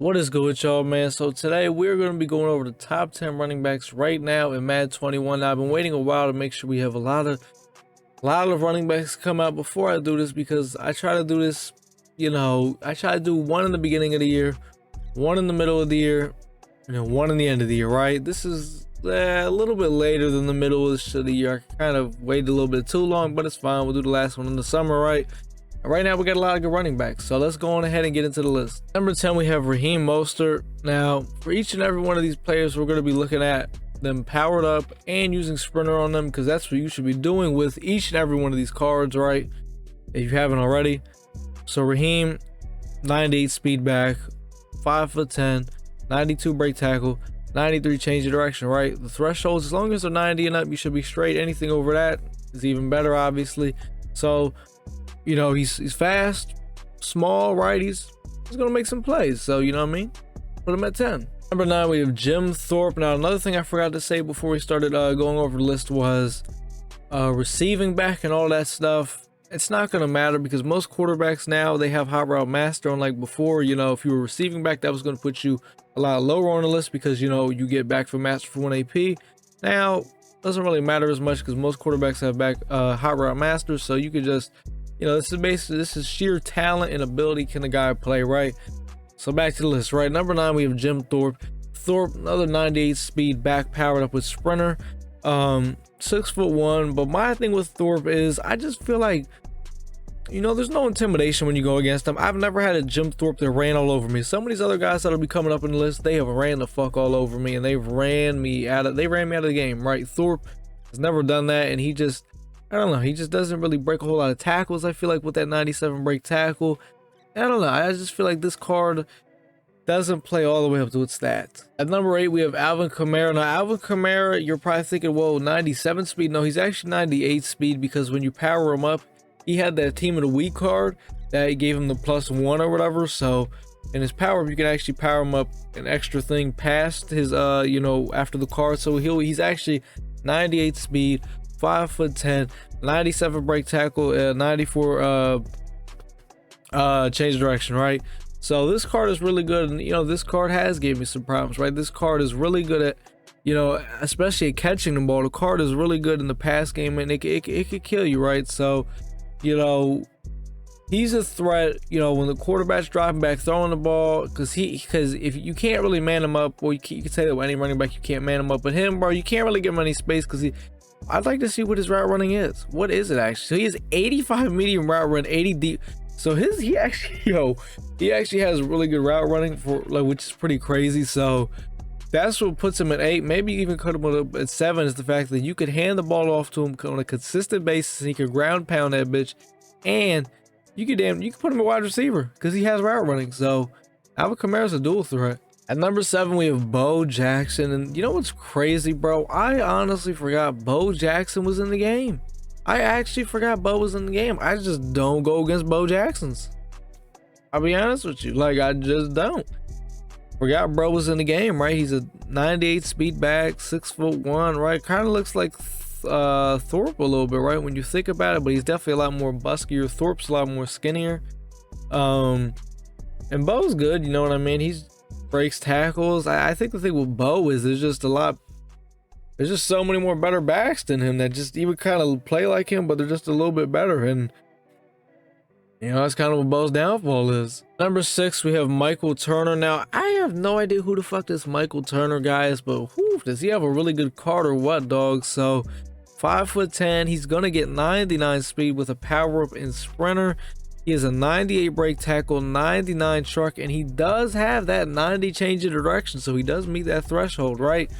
What is good with y'all, man? So today we're going to be going over the top 10 running backs right now in Madden 21. Now, I've been waiting a while to make sure we have a lot of running backs come out before I do this, because I try to do this, I try to do one in the beginning of the year, one in the middle of the year, and then one in the end of the year, right? This is a little bit later than the middle of the year. I kind of waited a little bit too long, but it's fine. We'll do the last one in the summer, right? Right now we got a lot of good running backs, so let's go on ahead and get into the list. Number 10, we have Raheem Moster. Now, for each and every one of these players, we're going to be looking at them powered up and using sprinter on them, because that's what you should be doing with each and every one of these cards, right? If you haven't already. So Raheem, 98 speed back, 5'10", 92 break tackle, 93 change of direction, right? The thresholds, as long as they're 90 and up, you should be straight. Anything over that is even better, obviously. So he's fast, small, right? He's gonna make some plays, so you know what I mean. Put him at 10. Number 9, we have Jim Thorpe. Now, another thing I forgot to say before we started going over the list was receiving back and all that stuff. It's not gonna matter, because most quarterbacks now, they have hot route master. Unlike before, if you were receiving back, that was gonna put you a lot lower on the list, because you get back for master for 1 AP. Now doesn't really matter as much, because most quarterbacks have back hot route master, so you could just this is sheer talent and ability. Can the guy play, right? So back to the list, right? Number 9, we have Jim Thorpe. Thorpe, another 98 speed back, powered up with sprinter, 6'1". But my thing with Thorpe is, I just feel like, there's no intimidation when you go against him. I've never had a Jim Thorpe that ran all over me. Some of these other guys that'll be coming up in the list, they have ran the fuck all over me, and they ran me out of the game, right? Thorpe has never done that, and I don't know, he just doesn't really break a whole lot of tackles. I feel like with that 97 break tackle, I don't know, I just feel like this card doesn't play all the way up to its stats. At number 8, we have Alvin Kamara. Now, Alvin Kamara, you're probably thinking, whoa, 97 speed. No, he's actually 98 speed, because when you power him up, he had that team of the week card that gave him the +1 or whatever. So in his power up, you can actually power him up an extra thing past his after the card. So he's actually 98 speed, 5'10", 97 break tackle, 94 change direction, right? So this card is really good, and this card has gave me some problems, right? This card is really good at, especially at catching the ball. The card is really good in the pass game, and it could kill you, right? So he's a threat, when the quarterback's dropping back, throwing the ball, because if you can't really man him up, well, you can say that with any running back, you can't man him up, but him, bro, you can't really give him any space, because I'd like to see what his route running is. What is it actually? So he has 85 medium route run, 80 deep. So he actually has really good route running, which is pretty crazy. So that's what puts him at 8. Maybe even cut him at 7, is the fact that you could hand the ball off to him on a consistent basis, and he could ground pound that bitch, and you could put him at wide receiver, because he has route running. So Alvin Kamara's a dual threat. At number 7, we have Bo Jackson. And you know what's crazy, bro? I honestly forgot Bo Jackson was in the game. I actually forgot Bo was in the game. I just don't go against Bo Jacksons. I'll be honest with you. Like, I just don't. Forgot bro was in the game, right? He's a 98 speed back, 6'1", right? Kind of looks like Thorpe a little bit, right? When you think about it, but he's definitely a lot more buskier. Thorpe's a lot more skinnier. And Bo's good, you know what I mean? He's breaks tackles. I think the thing with Bo is there's just so many more better backs than him that just even kind of play like him, but they're just a little bit better. And that's kind of what Bo's downfall is. Number 6, we have Michael Turner. Now, I have no idea who the fuck this Michael Turner guy is, but does he have a really good card or what, dog? So 5'10", he's gonna get 99 speed with a power up in sprinter. He has a 98 break tackle, 99 truck, and he does have that 90 change of direction, so he does meet that threshold, right?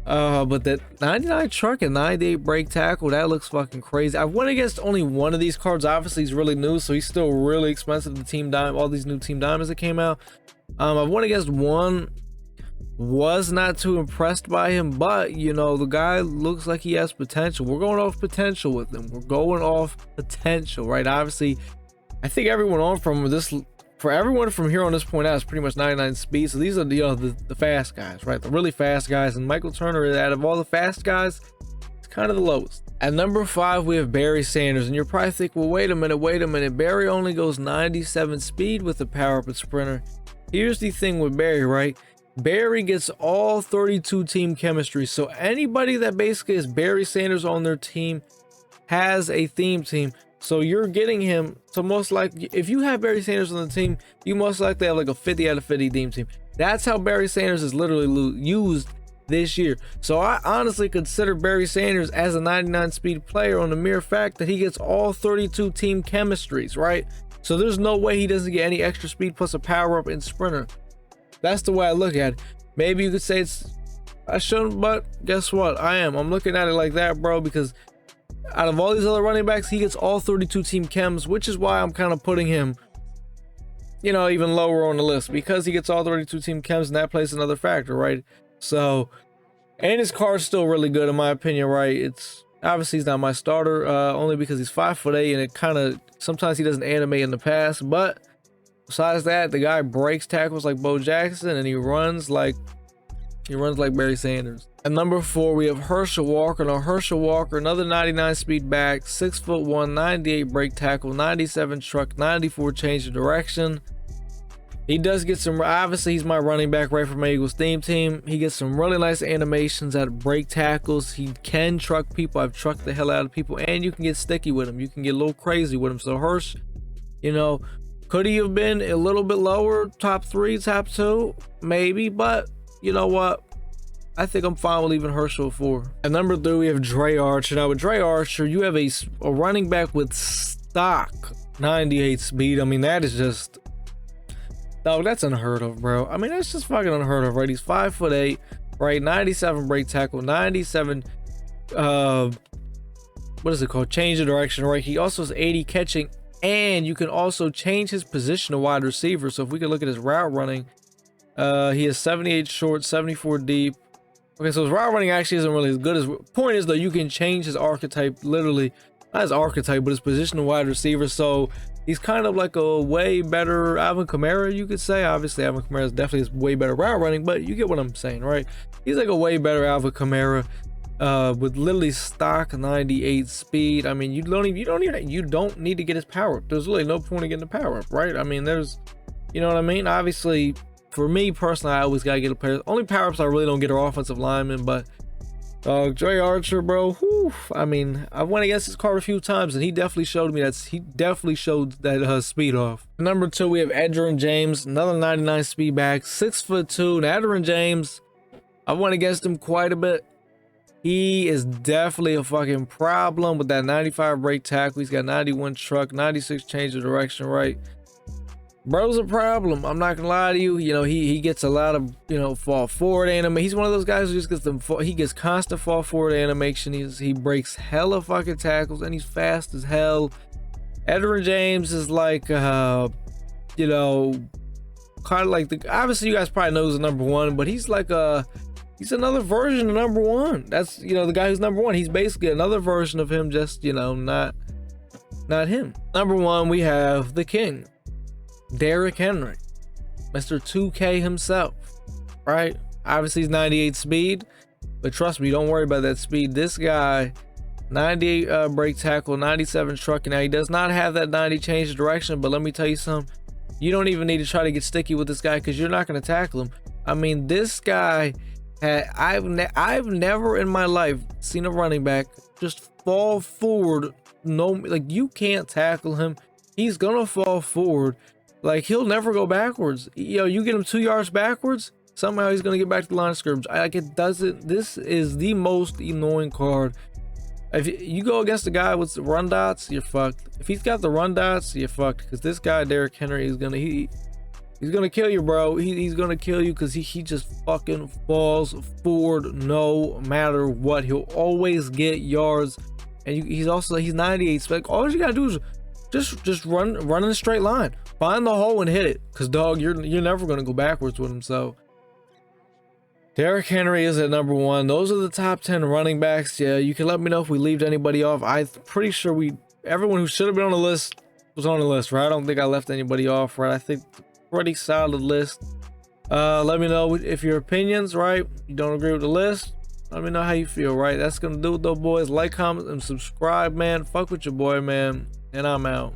But that 99 truck and 98 break tackle, that looks fucking crazy. I went against only one of these cards. Obviously, he's really new, so he's still really expensive. The Team Diamond, all these new Team Diamonds that came out. I went against one, was not too impressed by him, but the guy looks like he has potential. We're going off potential with him. We're going off potential, right? Obviously, I think everyone from here on this point out is pretty much 99 speed. So these are the fast guys, right? The really fast guys. And Michael Turner, out of all the fast guys, it's kind of the lowest. At number 5, we have Barry Sanders. And you're probably thinking, well, wait a minute. Barry only goes 97 speed with the power up and sprinter. Here's the thing with Barry, right? Barry gets all 32 team chemistry. So anybody that basically is Barry Sanders on their team has a theme team. So you're getting him to most likely, if you have Barry Sanders on the team, you most likely have like a 50 out of 50 theme team. That's how Barry Sanders is literally used this year. So I honestly consider Barry Sanders as a 99 speed player on the mere fact that he gets all 32 team chemistries, right? So there's no way he doesn't get any extra speed plus a power up in sprinter. That's the way I look at it. Maybe you could say I shouldn't, but guess what? I'm looking at it like that, bro, because out of all these other running backs, he gets all 32 team chems, which is why I'm kind of putting him, you know, even lower on the list, because he gets all 32 team chems, and that plays another factor, right? So, and his card's still really good in my opinion, right? It's obviously he's not my starter, only because he's 5'8", and it kind of sometimes he doesn't animate in the pass, but besides that, the guy breaks tackles like Bo Jackson, and he runs like Barry Sanders. At number 4, we have Herschel Walker. Now, Herschel Walker, another 99 speed back, 6'1", 98 break tackle, 97 truck, 94 change of direction. He does get some, obviously he's my running back right from my Eagles theme team. He gets some really nice animations at break tackles. He can truck people. I've trucked the hell out of people, and you can get sticky with him. You can get a little crazy with him. So Hersch, you know, could he have been a little bit lower, top 3, top 2? Maybe, but you know what? I think I'm fine with leaving Herschel at 4. At number 3, we have Dre Archer. Now, with Dre Archer, you have a running back with stock 98 speed. I mean, that is just, dog, that's unheard of, bro. I mean, that's just fucking unheard of, right? He's 5'8", right? 97 break tackle, 97, what is it called? Change of direction, right? He also has 80 catching, and you can also change his position to wide receiver. So if we could look at his route running, he has 78 short, 74 deep. Okay, so his route running actually isn't really as good as. Point is though, you can change his archetype, literally not his archetype, but his position to wide receiver. So he's kind of like a way better Alvin Kamara, you could say. Obviously, Alvin Kamara is definitely his way better route running, but you get what I'm saying, right? He's like a way better Alvin Kamara, with literally stock 98 speed. I mean, you don't need to get his power up. There's really no point in getting the power up, right? I mean, you know what I mean? Obviously, for me personally, I always gotta get a pair. Only power-ups I really don't get are offensive linemen, but Dre Archer, bro, whew, I mean, I went against his card a few times, and he definitely showed me that speed off. Number 2, we have Edgerrin James, another 99 speed back, 6'2". And Edgerrin James, I went against him quite a bit. He is definitely a fucking problem with that 95 break tackle. He's got 91 truck, 96 change of direction, right? Bro's a problem. I'm not gonna lie to you. You know, he gets a lot of, you know, fall forward animation. He's one of those guys who just gets he gets constant fall forward animation. He breaks hella fucking tackles, and he's fast as hell. Edgerrin James is like, you know, kind of like obviously you guys probably know he's the number 1, but he's like he's another version of number 1. That's, you know, the guy who's number 1. He's basically another version of him, just, you know, not him. Number 1, we have the king, Derrick Henry, Mr. 2K himself, right? Obviously he's 98 speed, but trust me, don't worry about that speed. This guy, 98 break tackle, 97 trucking. Now he does not have that 90 change of direction, but let me tell you something. You don't even need to try to get sticky with this guy, because you're not going to tackle him. I mean, this guy, I've never in my life seen a running back just fall forward. No, like, you can't tackle him. He's gonna fall forward. Like, he'll never go backwards. You know, you get him 2 yards backwards, somehow he's gonna get back to the line of scrimmage. Like, it doesn't. This is the most annoying card. If you go against a guy with run dots, you're fucked. If he's got the run dots, you're fucked. Because this guy, Derrick Henry, is gonna he's gonna kill you, bro. He's gonna kill you, because he just fucking falls forward no matter what. He'll always get yards, and he's 98. So like, all you gotta do is just run in a straight line, find the hole and hit it. Because dog, you're never gonna go backwards with him. So Derrick Henry is at number 1. Those are the top 10 running backs. Yeah, you can let me know if we left anybody off. I'm pretty sure everyone who should have been on the list was on the list, right? I don't think I left anybody off, right? I think pretty solid list. Let me know if your opinions, right? You don't agree with the list, let me know how you feel, right? That's gonna do it though, boys. Like, comment, and subscribe, man. Fuck with your boy, man, and I'm out.